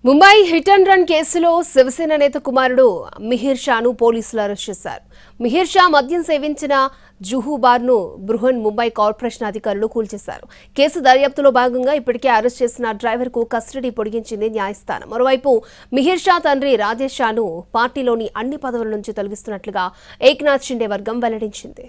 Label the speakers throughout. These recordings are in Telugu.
Speaker 1: ముంబై హిట్ అండ్ రన్ కేసులో శివసేన నేత కుమారుడు మిహిర్ షాను పోలీసులు అరెస్ట్ చేశారు. మిహిర్ షా మద్యం సేవించిన జుహూ బార్ను బృహన్ ముంబై కార్పొరేషన్ అధికారులు కూల్చేశారు. కేసు దర్యాప్తులో భాగంగా ఇప్పటికే అరెస్ట్ చేసిన డ్రైవర్కు కస్టడీ పొడిగించింది న్యాయస్థానం. మరోవైపు మిహిర్ షా తండ్రి రాజేష్ షాను పార్టీలోని అన్ని పదవుల నుంచి తొలగిస్తున్నట్లుగా ఏక్నాథ్ షిండే వర్గం వెల్లడించింది.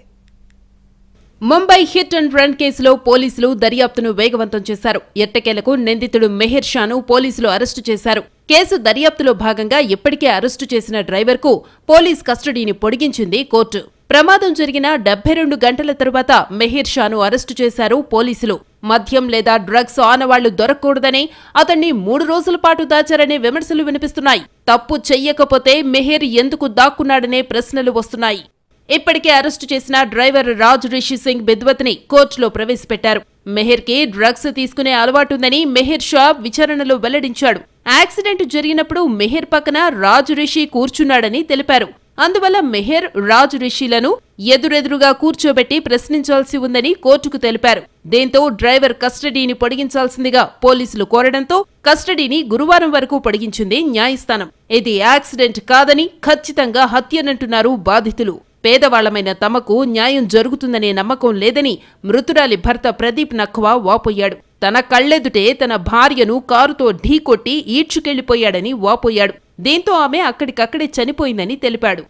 Speaker 2: ముంబై హిట్ అండ్ రన్ కేసులో పోలీసులు దర్యాప్తును వేగవంతం చేశారు. ఎట్టకేలకు నిందితుడు మెహిర్ షాను పోలీసులు అరెస్టు చేశారు. కేసు దర్యాప్తులో భాగంగా ఇప్పటికే అరెస్టు చేసిన డ్రైవర్కు పోలీస్ కస్టడీని పొడిగించింది కోర్టు. ప్రమాదం జరిగిన 72 గంటల తరువాత మెహిర్ షాను అరెస్టు చేశారు పోలీసులు. మద్యం లేదా డ్రగ్స్ ఆనవాళ్లు దొరకకూడదని అతన్ని 3 రోజుల పాటు దాచారనే విమర్శలు వినిపిస్తున్నాయి. తప్పు చెయ్యకపోతే మెహిర్ ఎందుకు దాక్కున్నాడనే ప్రశ్నలు వస్తున్నాయి. ఇప్పటికే అరెస్టు చేసిన డ్రైవర్ రాజ్ రిషి సింగ్ బిద్వత్ని కోర్టులో ప్రవేశపెట్టారు. మెహిర్కి డ్రగ్స్ తీసుకునే అలవాటుందని మెహిర్ షా విచారణలో వెల్లడించాడు. యాక్సిడెంట్ జరిగినప్పుడు మెహిర్ పక్కన రాజ్ రిషి కూర్చున్నాడని తెలిపారు. అందువల్ల మెహిర్ రాజ్ రిషిలను ఎదురెదురుగా కూర్చోబెట్టి ప్రశ్నించాల్సి ఉందని కోర్టుకు తెలిపారు. దీంతో డ్రైవర్ కస్టడీని పొడిగించాల్సిందిగా పోలీసులు కోరడంతో కస్టడీని గురువారం వరకు పొడిగించింది న్యాయస్థానం. ఇది యాక్సిడెంట్ కాదని ఖచ్చితంగా హత్యనంటున్నారు బాధితులు. పేదవాళ్లమైన తమకు న్యాయం జరుగుతుందనే నమ్మకం లేదని మృతురాలి భర్త ప్రదీప్ నఖ్వా వాపోయాడు. తన కళ్లెదుటే తన భార్యను కారుతో ఢీకొట్టి ఈడ్చుకెళ్లిపోయాడని వాపోయాడు. దీంతో ఆమె అక్కడికక్కడే చనిపోయిందని తెలిపాడు.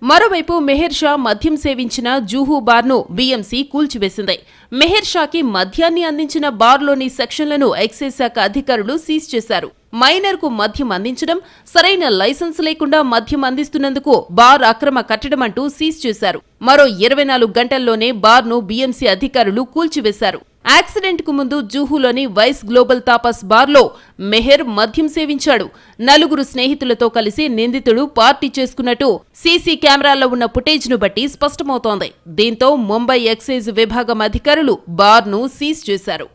Speaker 2: మరోవైపు మెహిర్ షా మద్యం సేవించిన జూహూ బార్ను బీఎంసీ కూల్చివేసింది. మెహిర్ షాకి మద్యాన్ని అందించిన బార్లోని సెక్షన్లను ఎక్సైజ్ శాఖ అధికారులు సీజ్ చేశారు. మైనర్కు మద్యం అందించడం, సరైన లైసెన్స్ లేకుండా మద్యం అందిస్తున్నందుకు బార్ అక్రమ కట్టడం అంటూ సీజ్ చేశారు. మరో 24 గంటల్లోనే బార్ను బీఎంసీ అధికారులు కూల్చివేశారు. యాక్సిడెంట్ కు ముందు జూహూలోని వైస్ గ్లోబల్ తాపస్ బార్లో మెహిర్ మద్యం సేవించాడు. 4 స్నేహితులతో కలిసి నిందితుడు పార్టీ చేసుకున్నట్టు సీసీ కెమెరాల్లో ఉన్న ఫుటేజ్ను బట్టి స్పష్టమవుతోంది. దీంతో ముంబై ఎక్సైజ్ విభాగం అధికారులు బార్ను సీజ్ చేశారు.